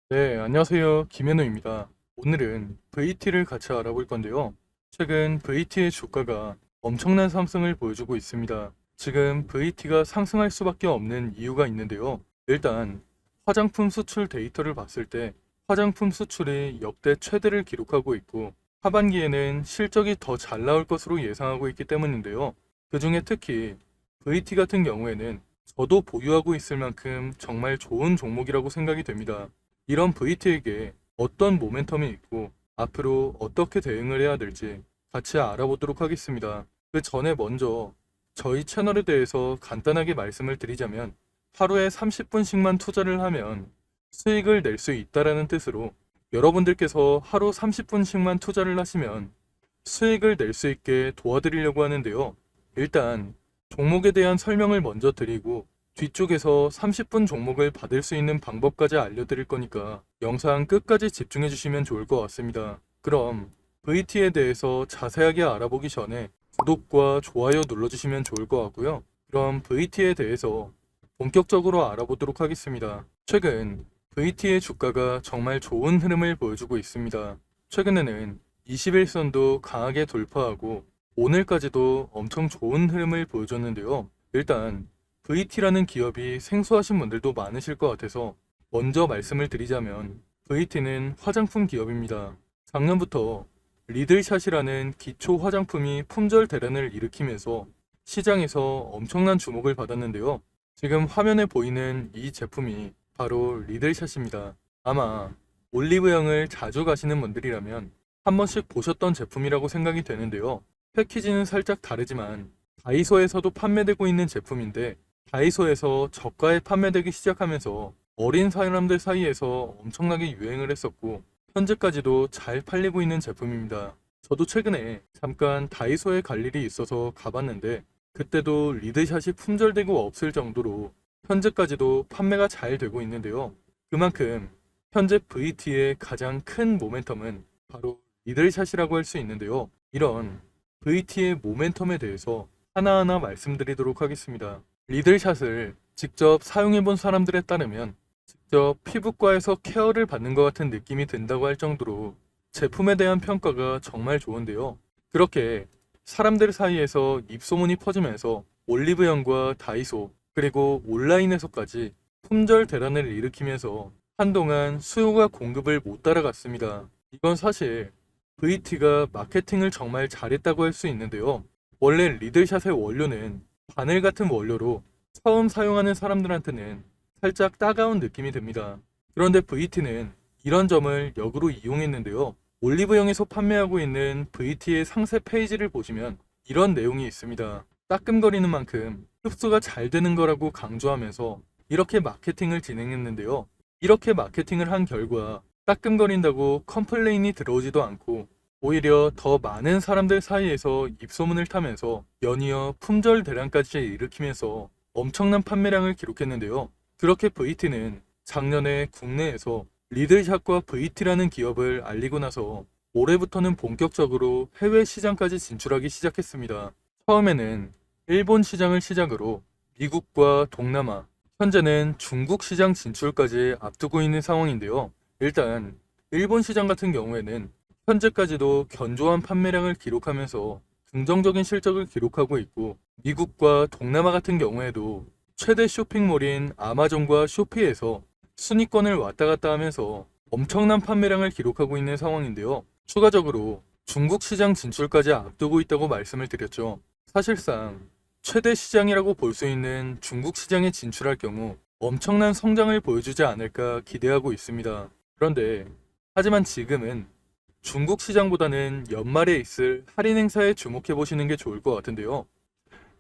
네, 안녕하세요. 김현우입니다. 오늘은 VT를 같이 알아볼 건데요. 최근 VT의 주가가 엄청난 상승을 보여주고 있습니다. 지금 VT가 상승할 수밖에 없는 이유가 있는데요. 일단 화장품 수출 데이터를 봤을 때 화장품 수출이 역대 최대를 기록하고 있고 하반기에는 실적이 더 잘 나올 것으로 예상하고 있기 때문인데요. 그중에 특히 VT 같은 경우에는 저도 보유하고 있을 만큼 정말 좋은 종목이라고 생각이 됩니다. 이런 VT에게 어떤 모멘텀이 있고 앞으로 어떻게 대응을 해야 될지 같이 알아보도록 하겠습니다. 그 전에 먼저 저희 채널에 대해서 간단하게 말씀을 드리자면 하루에 30분씩만 투자를 하면 수익을 낼 수 있다라는 뜻으로 여러분들께서 하루 30분씩만 투자를 하시면 수익을 낼 수 있게 도와드리려고 하는데요. 일단 종목에 대한 설명을 먼저 드리고 뒤쪽에서 30분 종목을 받을 수 있는 방법까지 알려드릴 거니까 영상 끝까지 집중해 주시면 좋을 것 같습니다. 그럼 VT에 대해서 자세하게 알아보기 전에 구독과 좋아요 눌러주시면 좋을 것 같고요. 그럼 VT에 대해서 본격적으로 알아보도록 하겠습니다. 최근 VT의 주가가 정말 좋은 흐름을 보여주고 있습니다. 최근에는 21선도 강하게 돌파하고 오늘까지도 엄청 좋은 흐름을 보여줬는데요. 일단 VT라는 기업이 생소하신 분들도 많으실 것 같아서 먼저 말씀을 드리자면 VT는 화장품 기업입니다. 작년부터 리들샷이라는 기초 화장품이 품절 대란을 일으키면서 시장에서 엄청난 주목을 받았는데요. 지금 화면에 보이는 이 제품이 바로 리들샷입니다. 아마 올리브영을 자주 가시는 분들이라면 한 번씩 보셨던 제품이라고 생각이 되는데요. 패키지는 살짝 다르지만 다이소에서도 판매되고 있는 제품인데 다이소에서 저가에 판매되기 시작하면서 어린 사람들 사이에서 엄청나게 유행을 했었고 현재까지도 잘 팔리고 있는 제품입니다. 저도 최근에 잠깐 다이소에 갈 일이 있어서 가봤는데 그때도 리드샷이 품절되고 없을 정도로 현재까지도 판매가 잘 되고 있는데요. 그만큼 현재 VT의 가장 큰 모멘텀은 바로 리들샷이라고 할 수 있는데요. 이런 VT의 모멘텀에 대해서 하나하나 말씀드리도록 하겠습니다. 리들샷을 직접 사용해본 사람들에 따르면 직접 피부과에서 케어를 받는 것 같은 느낌이 든다고 할 정도로 제품에 대한 평가가 정말 좋은데요. 그렇게 사람들 사이에서 입소문이 퍼지면서 올리브영과 다이소 그리고 온라인에서까지 품절 대란을 일으키면서 한동안 수요가 공급을 못 따라갔습니다. 이건 사실 VT가 마케팅을 정말 잘했다고 할 수 있는데요. 원래 리들샷의 원료는 바늘 같은 원료로 처음 사용하는 사람들한테는 살짝 따가운 느낌이 듭니다. 그런데 VT는 이런 점을 역으로 이용했는데요. 올리브영에서 판매하고 있는 VT의 상세 페이지를 보시면 이런 내용이 있습니다. 따끔거리는 만큼 흡수가 잘 되는 거라고 강조하면서 이렇게 마케팅을 진행했는데요. 이렇게 마케팅을 한 결과 따끔거린다고 컴플레인이 들어오지도 않고 오히려 더 많은 사람들 사이에서 입소문을 타면서 연이어 품절 대란까지 일으키면서 엄청난 판매량을 기록했는데요. 그렇게 VT는 작년에 국내에서 리들샷과 VT라는 기업을 알리고 나서 올해부터는 본격적으로 해외 시장까지 진출하기 시작했습니다. 처음에는 일본 시장을 시작으로 미국과 동남아, 현재는 중국 시장 진출까지 앞두고 있는 상황인데요. 일단 일본 시장 같은 경우에는 현재까지도 견조한 판매량을 기록하면서 긍정적인 실적을 기록하고 있고 미국과 동남아 같은 경우에도 최대 쇼핑몰인 아마존과 쇼피에서 순위권을 왔다 갔다 하면서 엄청난 판매량을 기록하고 있는 상황인데요. 추가적으로 중국 시장 진출까지 앞두고 있다고 말씀을 드렸죠. 사실상 최대 시장이라고 볼 수 있는 중국 시장에 진출할 경우 엄청난 성장을 보여주지 않을까 기대하고 있습니다. 그런데 하지만 지금은 중국 시장보다는 연말에 있을 할인 행사에 주목해 보시는 게 좋을 것 같은데요.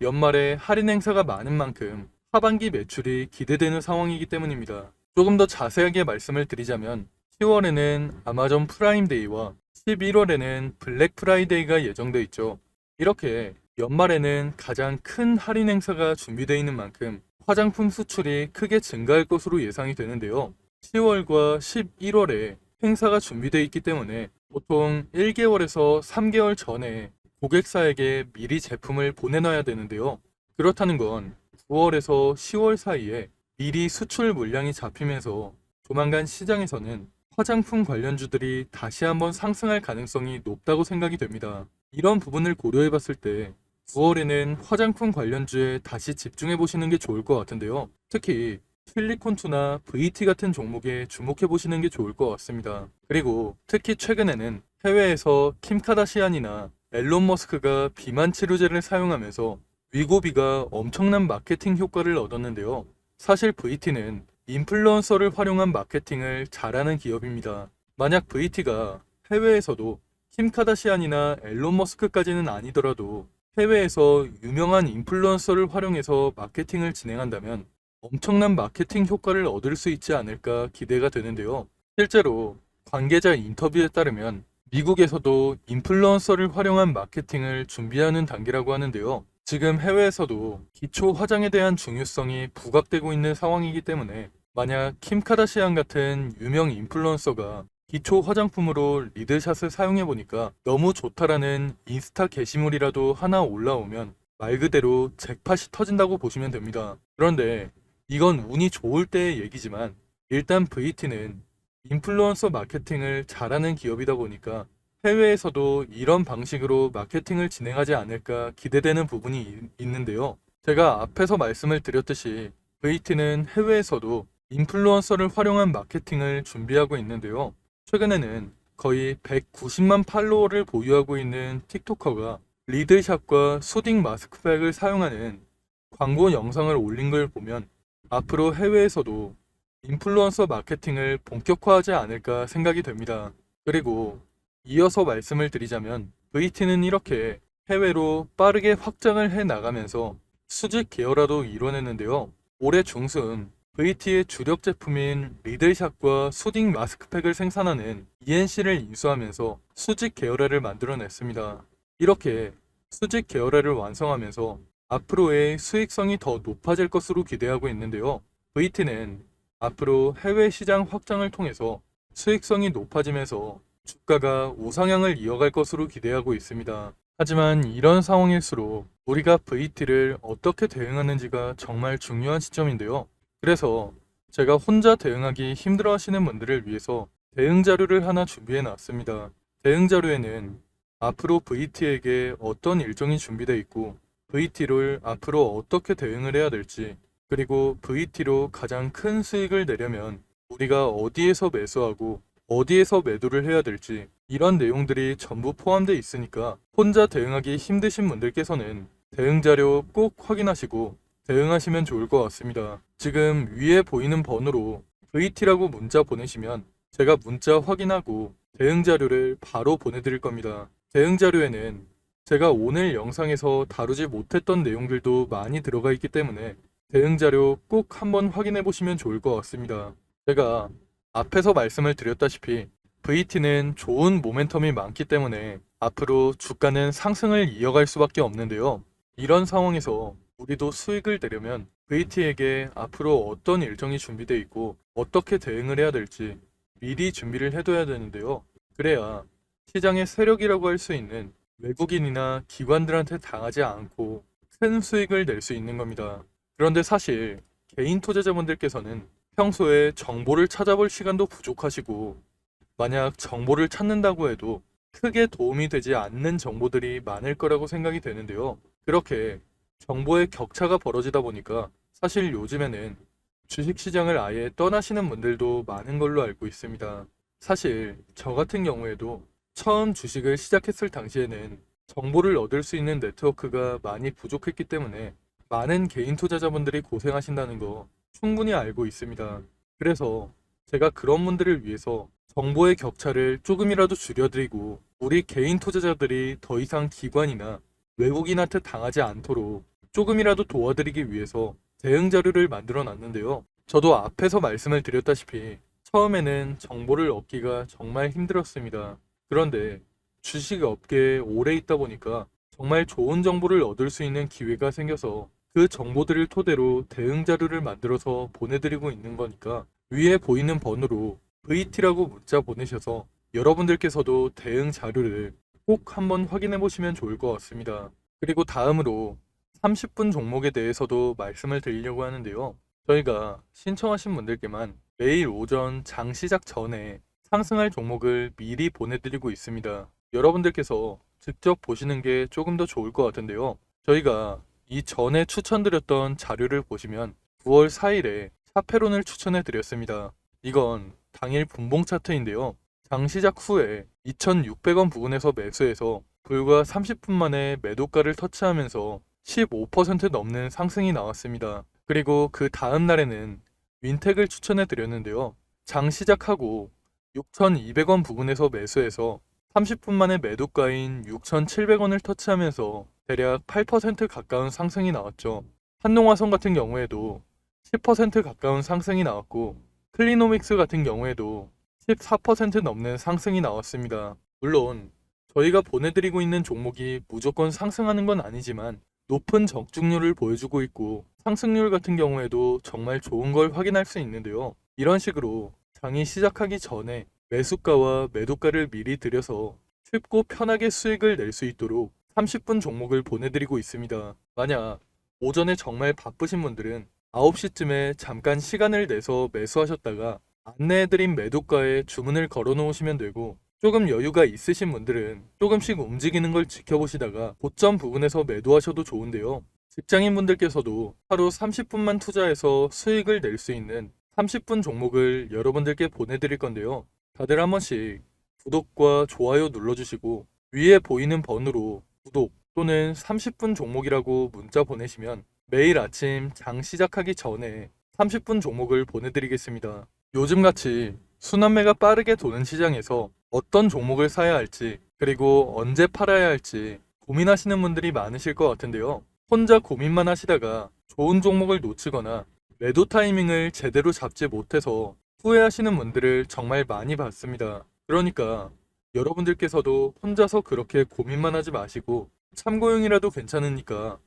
연말에 할인 행사가 많은 만큼 하반기 매출이 기대되는 상황이기 때문입니다. 조금 더 자세하게 말씀을 드리자면 10월에는 아마존 프라임데이와 11월에는 블랙 프라이데이가 예정돼 있죠. 이렇게 연말에는 가장 큰 할인 행사가 준비되어 있는 만큼 화장품 수출이 크게 증가할 것으로 예상이 되는데요. 10월과 11월에 행사가 준비되어 있기 때문에 보통 1개월에서 3개월 전에 고객사에게 미리 제품을 보내놔야 되는데요. 그렇다는 건 9월에서 10월 사이에 미리 수출 물량이 잡히면서 조만간 시장에서는 화장품 관련주들이 다시 한번 상승할 가능성이 높다고 생각이 됩니다. 이런 부분을 고려해 봤을 때 9월에는 화장품 관련주에 다시 집중해 보시는 게 좋을 것 같은데요. 특히 실리콘투나 VT 같은 종목에 주목해 보시는 게 좋을 것 같습니다. 그리고 특히 최근에는 해외에서 킴 카다시안이나 앨런 머스크가 비만 치료제를 사용하면서 위고비가 엄청난 마케팅 효과를 얻었는데요. 사실 VT는 인플루언서를 활용한 마케팅을 잘하는 기업입니다. 만약 VT가 해외에서도 킴 카다시안이나 앨런 머스크까지는 아니더라도 해외에서 유명한 인플루언서를 활용해서 마케팅을 진행한다면 엄청난 마케팅 효과를 얻을 수 있지 않을까 기대가 되는데요. 실제로 관계자 인터뷰에 따르면 미국에서도 인플루언서를 활용한 마케팅을 준비하는 단계라고 하는데요. 지금 해외에서도 기초 화장에 대한 중요성이 부각되고 있는 상황이기 때문에 만약 킴 카다시안 같은 유명 인플루언서가 기초 화장품으로 리드샷을 사용해 보니까 너무 좋다라는 인스타 게시물이라도 하나 올라오면 말 그대로 잭팟이 터진다고 보시면 됩니다. 그런데 이건 운이 좋을 때의 얘기지만 일단 VT는 인플루언서 마케팅을 잘하는 기업이다 보니까 해외에서도 이런 방식으로 마케팅을 진행하지 않을까 기대되는 부분이 있는데요. 제가 앞에서 말씀을 드렸듯이 VT는 해외에서도 인플루언서를 활용한 마케팅을 준비하고 있는데요. 최근에는 거의 190만 팔로워를 보유하고 있는 틱토커가 리드샷과 수딩 마스크팩을 사용하는 광고 영상을 올린 걸 보면 앞으로 해외에서도 인플루언서 마케팅을 본격화하지 않을까 생각이 됩니다. 그리고 이어서 말씀을 드리자면 VT는 이렇게 해외로 빠르게 확장을 해 나가면서 수직 계열화도 이뤄냈는데요. 올해 중순 VT의 주력 제품인 리들샷과 수딩 마스크팩을 생산하는 ENC를 인수하면서 수직 계열화를 만들어냈습니다. 이렇게 수직 계열화를 완성하면서 앞으로의 수익성이 더 높아질 것으로 기대하고 있는데요. VT는 앞으로 해외 시장 확장을 통해서 수익성이 높아지면서 주가가 우상향을 이어갈 것으로 기대하고 있습니다. 하지만 이런 상황일수록 우리가 VT를 어떻게 대응하는지가 정말 중요한 시점인데요. 그래서 제가 혼자 대응하기 힘들어 하시는 분들을 위해서 대응 자료를 하나 준비해 놨습니다. 대응 자료에는 앞으로 VT에게 어떤 일정이 준비되어 있고 VT를 앞으로 어떻게 대응을 해야 될지, 그리고 VT로 가장 큰 수익을 내려면 우리가 어디에서 매수하고 어디에서 매도를 해야 될지 이런 내용들이 전부 포함되어 있으니까 혼자 대응하기 힘드신 분들께서는 대응 자료 꼭 확인하시고 대응하시면 좋을 것 같습니다. 지금 위에 보이는 번호로 VT라고 문자 보내시면 제가 문자 확인하고 대응 자료를 바로 보내드릴 겁니다. 대응 자료에는 제가 오늘 영상에서 다루지 못했던 내용들도 많이 들어가 있기 때문에 대응 자료 꼭 한번 확인해 보시면 좋을 것 같습니다. 제가 앞에서 말씀을 드렸다시피 VT는 좋은 모멘텀이 많기 때문에 앞으로 주가는 상승을 이어갈 수밖에 없는데요. 이런 상황에서 우리도 수익을 내려면 VT에게 앞으로 어떤 일정이 준비되어 있고 어떻게 대응을 해야 될지 미리 준비를 해둬야 되는데요. 그래야 시장의 세력이라고 할 수 있는 외국인이나 기관들한테 당하지 않고 큰 수익을 낼 수 있는 겁니다. 그런데 사실 개인 투자자분들께서는 평소에 정보를 찾아볼 시간도 부족하시고 만약 정보를 찾는다고 해도 크게 도움이 되지 않는 정보들이 많을 거라고 생각이 되는데요. 그렇게 정보의 격차가 벌어지다 보니까 사실 요즘에는 주식시장을 아예 떠나시는 분들도 많은 걸로 알고 있습니다. 사실 저 같은 경우에도 처음 주식을 시작했을 당시에는 정보를 얻을 수 있는 네트워크가 많이 부족했기 때문에 많은 개인 투자자분들이 고생하신다는 거 충분히 알고 있습니다. 그래서 제가 그런 분들을 위해서 정보의 격차를 조금이라도 줄여드리고 우리 개인 투자자들이 더 이상 기관이나 외국인한테 당하지 않도록 조금이라도 도와드리기 위해서 대응 자료를 만들어 놨는데요. 저도 앞에서 말씀을 드렸다시피 처음에는 정보를 얻기가 정말 힘들었습니다. 그런데 주식 업계에 오래 있다 보니까 정말 좋은 정보를 얻을 수 있는 기회가 생겨서 그 정보들을 토대로 대응 자료를 만들어서 보내드리고 있는 거니까 위에 보이는 번호로 VT라고 문자 보내셔서 여러분들께서도 대응 자료를 꼭 한번 확인해 보시면 좋을 것 같습니다. 그리고 다음으로 30분 종목에 대해서도 말씀을 드리려고 하는데요. 저희가 신청하신 분들께만 매일 오전 장 시작 전에 상승할 종목을 미리 보내드리고 있습니다. 여러분들께서 직접 보시는 게 조금 더 좋을 것 같은데요. 저희가 이 전에 추천드렸던 자료를 보시면 9월 4일에 사페론을 추천해 드렸습니다. 이건 당일 분봉 차트인데요. 장 시작 후에 2,600원 부근에서 매수해서 불과 30분 만에 매도가를 터치하면서 15% 넘는 상승이 나왔습니다. 그리고 그 다음 날에는 윈텍을 추천해 드렸는데요. 장 시작하고 6,200원 부근에서 매수해서 30분 만에 매도가인 6,700원을 터치하면서 대략 8% 가까운 상승이 나왔죠. 한농화성 같은 경우에도 10% 가까운 상승이 나왔고 클리노믹스 같은 경우에도 14% 넘는 상승이 나왔습니다. 물론 저희가 보내드리고 있는 종목이 무조건 상승하는 건 아니지만 높은 적중률을 보여주고 있고 상승률 같은 경우에도 정말 좋은 걸 확인할 수 있는데요. 이런 식으로 장이 시작하기 전에 매수가와 매도가를 미리 들여서 쉽고 편하게 수익을 낼 수 있도록 30분 종목을 보내드리고 있습니다. 만약 오전에 정말 바쁘신 분들은 9시쯤에 잠깐 시간을 내서 매수하셨다가 안내해드린 매도가에 주문을 걸어 놓으시면 되고 조금 여유가 있으신 분들은 조금씩 움직이는 걸 지켜보시다가 고점 부분에서 매도하셔도 좋은데요. 직장인 분들께서도 하루 30분만 투자해서 수익을 낼 수 있는 30분 종목을 여러분들께 보내드릴 건데요. 다들 한 번씩 구독과 좋아요 눌러주시고 위에 보이는 번호로 구독 또는 30분 종목이라고 문자 보내시면 매일 아침 장 시작하기 전에 30분 종목을 보내드리겠습니다. 요즘같이 순환매가 빠르게 도는 시장에서 어떤 종목을 사야 할지 그리고 언제 팔아야 할지 고민하시는 분들이 많으실 것 같은데요. 혼자 고민만 하시다가 좋은 종목을 놓치거나 매도 타이밍을 제대로 잡지 못해서 후회하시는 분들을 정말 많이 봤습니다. 그러니까 여러분들께서도 혼자서 그렇게 고민만 하지 마시고 참고용이라도 괜찮으니까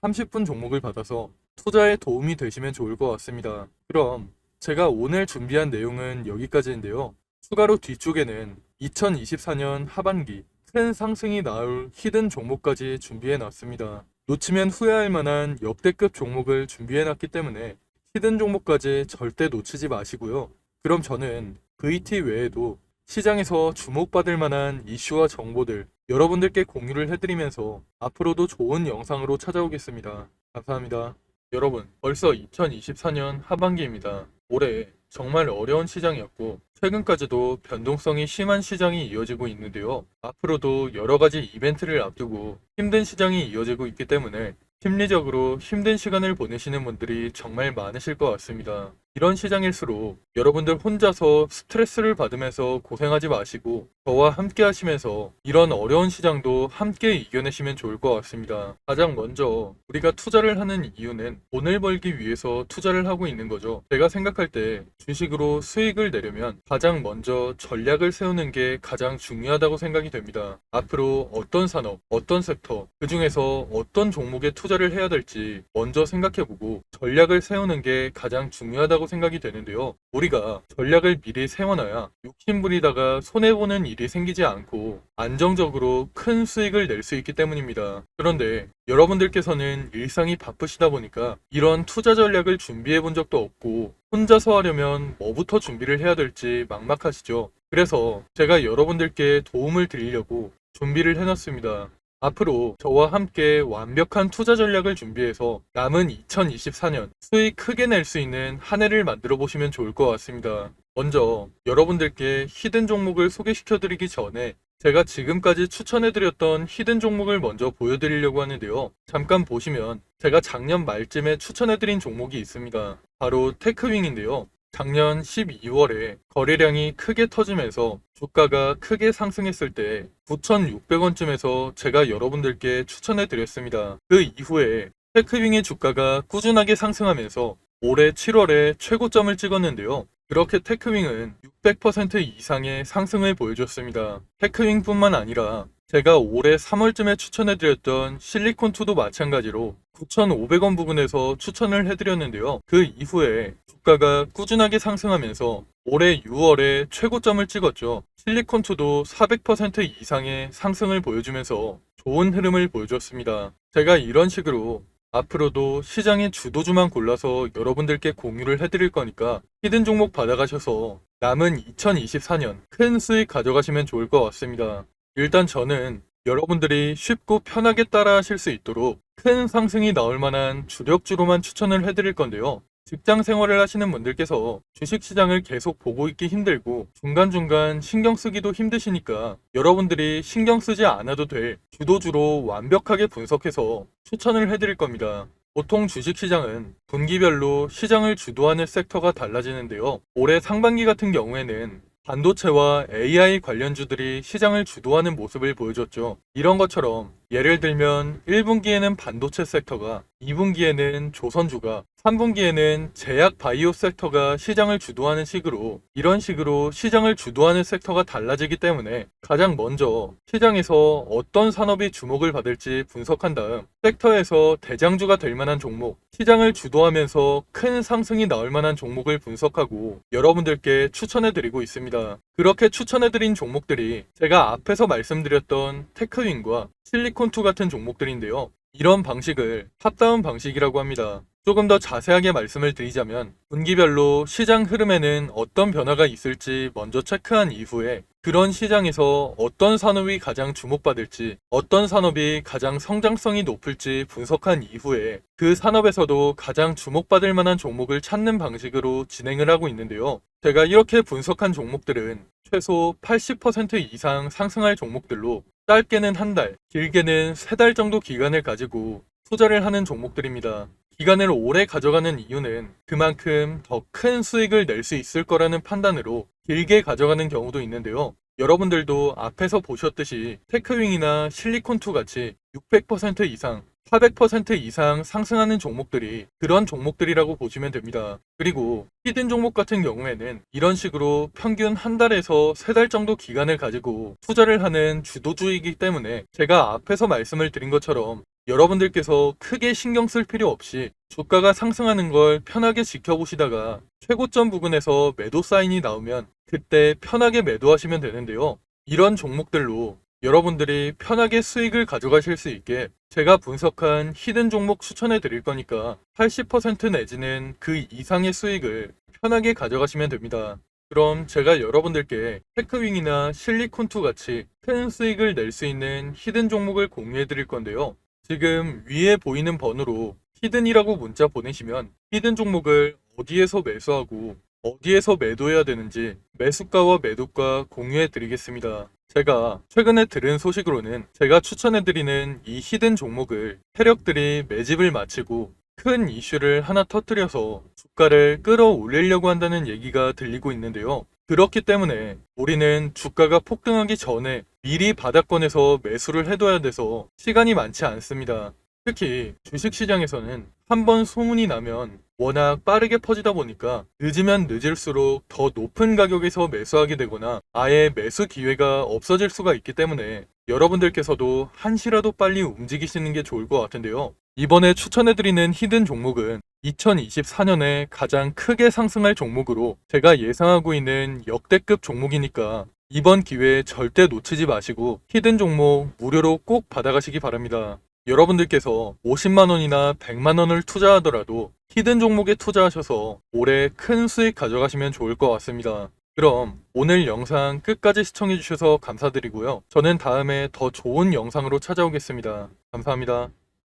30분 종목을 받아서 투자에 도움이 되시면 좋을 것 같습니다. 그럼 제가 오늘 준비한 내용은 여기까지인데요. 추가로 뒤쪽에는 2024년 하반기 큰 상승이 나올 히든 종목까지 준비해 놨습니다. 놓치면 후회할 만한 역대급 종목을 준비해 놨기 때문에 히든 종목까지 절대 놓치지 마시고요. 그럼 저는 VT 외에도 시장에서 주목받을 만한 이슈와 정보들 여러분들께 공유를 해드리면서 앞으로도 좋은 영상으로 찾아오겠습니다. 감사합니다. 여러분, 벌써 2024년 하반기입니다. 올해 정말 어려운 시장이었고 최근까지도 변동성이 심한 시장이 이어지고 있는데요. 앞으로도 여러 가지 이벤트를 앞두고 힘든 시장이 이어지고 있기 때문에 심리적으로 힘든 시간을 보내시는 분들이 정말 많으실 것 같습니다. 이런 시장일수록 여러분들 혼자서 스트레스를 받으면서 고생하지 마시고 저와 함께 하시면서 이런 어려운 시장도 함께 이겨내시면 좋을 것 같습니다. 가장 먼저 우리가 투자를 하는 이유는 돈을 벌기 위해서 투자를 하고 있는 거죠. 제가 생각할 때 주식으로 수익을 내려면 가장 먼저 전략을 세우는 게 가장 중요하다고 생각이 됩니다. 앞으로 어떤 산업, 어떤 섹터, 그 중에서 어떤 종목에 투자를 해야 될지 먼저 생각해보고 전략을 세우는 게 가장 중요하다고 생각이 되는데요. 우리가 전략을 미리 세워놔야 욕심부리다가 손해보는 일이 생기지 않고 안정적으로 큰 수익을 낼 수 있기 때문입니다. 그런데 여러분들께서는 일상이 바쁘시다 보니까 이런 투자 전략을 준비해 본 적도 없고 혼자서 하려면 뭐부터 준비를 해야 될지 막막하시죠. 그래서 제가 여러분들께 도움을 드리려고 준비를 해놨습니다. 앞으로 저와 함께 완벽한 투자 전략을 준비해서 남은 2024년 수익 크게 낼 수 있는 한 해를 만들어 보시면 좋을 것 같습니다. 먼저 여러분들께 히든 종목을 소개시켜 드리기 전에 제가 지금까지 추천해드렸던 히든 종목을 먼저 보여드리려고 하는데요. 잠깐 보시면 제가 작년 말쯤에 추천해드린 종목이 있습니다. 바로 테크윙인데요. 작년 12월에 거래량이 크게 터지면서 주가가 크게 상승했을 때 9,600원쯤에서 제가 여러분들께 추천해 드렸습니다. 그 이후에 테크윙의 주가가 꾸준하게 상승하면서 올해 7월에 최고점을 찍었는데요. 그렇게 테크윙은 600% 이상의 상승을 보여줬습니다. 테크윙뿐만 아니라 제가 올해 3월쯤에 추천해드렸던 실리콘2도 마찬가지로 9,500원 부근에서 추천을 해드렸는데요. 그 이후에 주가가 꾸준하게 상승하면서 올해 6월에 최고점을 찍었죠. 실리콘2도 400% 이상의 상승을 보여주면서 좋은 흐름을 보여줬습니다. 제가 이런 식으로 앞으로도 시장의 주도주만 골라서 여러분들께 공유를 해드릴 거니까 히든 종목 받아가셔서 남은 2024년 큰 수익 가져가시면 좋을 것 같습니다. 일단 저는 여러분들이 쉽고 편하게 따라 하실 수 있도록 큰 상승이 나올 만한 주력주로만 추천을 해드릴 건데요. 직장 생활을 하시는 분들께서 주식시장을 계속 보고 있기 힘들고 중간중간 신경 쓰기도 힘드시니까 여러분들이 신경 쓰지 않아도 될 주도주로 완벽하게 분석해서 추천을 해드릴 겁니다. 보통 주식시장은 분기별로 시장을 주도하는 섹터가 달라지는데요. 올해 상반기 같은 경우에는 반도체와 AI 관련주들이 시장을 주도하는 모습을 보여줬죠. 이런 것처럼 예를 들면 1분기에는 반도체 섹터가, 2분기에는 조선주가, 3분기에는 제약 바이오 섹터가 시장을 주도하는 식으로 이런 식으로 시장을 주도하는 섹터가 달라지기 때문에 가장 먼저 시장에서 어떤 산업이 주목을 받을지 분석한 다음 섹터에서 대장주가 될 만한 종목, 시장을 주도하면서 큰 상승이 나올 만한 종목을 분석하고 여러분들께 추천해드리고 있습니다. 그렇게 추천해드린 종목들이 제가 앞에서 말씀드렸던 테크윈과 실리콘2 같은 종목들인데요. 이런 방식을 탑다운 방식이라고 합니다. 조금 더 자세하게 말씀을 드리자면 분기별로 시장 흐름에는 어떤 변화가 있을지 먼저 체크한 이후에 그런 시장에서 어떤 산업이 가장 주목받을지, 어떤 산업이 가장 성장성이 높을지 분석한 이후에 그 산업에서도 가장 주목받을 만한 종목을 찾는 방식으로 진행을 하고 있는데요. 제가 이렇게 분석한 종목들은 최소 80% 이상 상승할 종목들로 짧게는 한 달, 길게는 세 달 정도 기간을 가지고 투자를 하는 종목들입니다. 기간을 오래 가져가는 이유는 그만큼 더 큰 수익을 낼 수 있을 거라는 판단으로 길게 가져가는 경우도 있는데요. 여러분들도 앞에서 보셨듯이 테크윙이나 실리콘2 같이 600% 이상, 400% 이상 상승하는 종목들이 그런 종목들이라고 보시면 됩니다. 그리고 히든 종목 같은 경우에는 이런 식으로 평균 한 달에서 세 달 정도 기간을 가지고 투자를 하는 주도주이기 때문에 제가 앞에서 말씀을 드린 것처럼 여러분들께서 크게 신경 쓸 필요 없이 주가가 상승하는 걸 편하게 지켜보시다가 최고점 부근에서 매도 사인이 나오면 그때 편하게 매도하시면 되는데요. 이런 종목들로 여러분들이 편하게 수익을 가져가실 수 있게 제가 분석한 히든 종목 추천해 드릴 거니까 80% 내지는 그 이상의 수익을 편하게 가져가시면 됩니다. 그럼 제가 여러분들께 테크윙이나 실리콘2 같이 큰 수익을 낼 수 있는 히든 종목을 공유해 드릴 건데요. 지금 위에 보이는 번호로 히든이라고 문자 보내시면 히든 종목을 어디에서 매수하고 어디에서 매도해야 되는지 매수가와 매도가 공유해 드리겠습니다. 제가 최근에 들은 소식으로는 제가 추천해 드리는 이 히든 종목을 세력들이 매집을 마치고 큰 이슈를 하나 터뜨려서 주가를 끌어올리려고 한다는 얘기가 들리고 있는데요. 그렇기 때문에 우리는 주가가 폭등하기 전에 미리 바닥권에서 매수를 해둬야 돼서 시간이 많지 않습니다. 특히 주식시장에서는 한번 소문이 나면 워낙 빠르게 퍼지다 보니까 늦으면 늦을수록 더 높은 가격에서 매수하게 되거나 아예 매수 기회가 없어질 수가 있기 때문에 여러분들께서도 한시라도 빨리 움직이시는 게 좋을 것 같은데요. 이번에 추천해드리는 히든 종목은 2024년에 가장 크게 상승할 종목으로 제가 예상하고 있는 역대급 종목이니까 이번 기회에 절대 놓치지 마시고 히든 종목 무료로 꼭 받아가시기 바랍니다. 여러분들께서 50만원이나 100만원을 투자하더라도 히든 종목에 투자하셔서 올해 큰 수익 가져가시면 좋을 것 같습니다. 그럼 오늘 영상 끝까지 시청해주셔서 감사드리고요. 저는 다음에 더 좋은 영상으로 찾아오겠습니다. 감사합니다.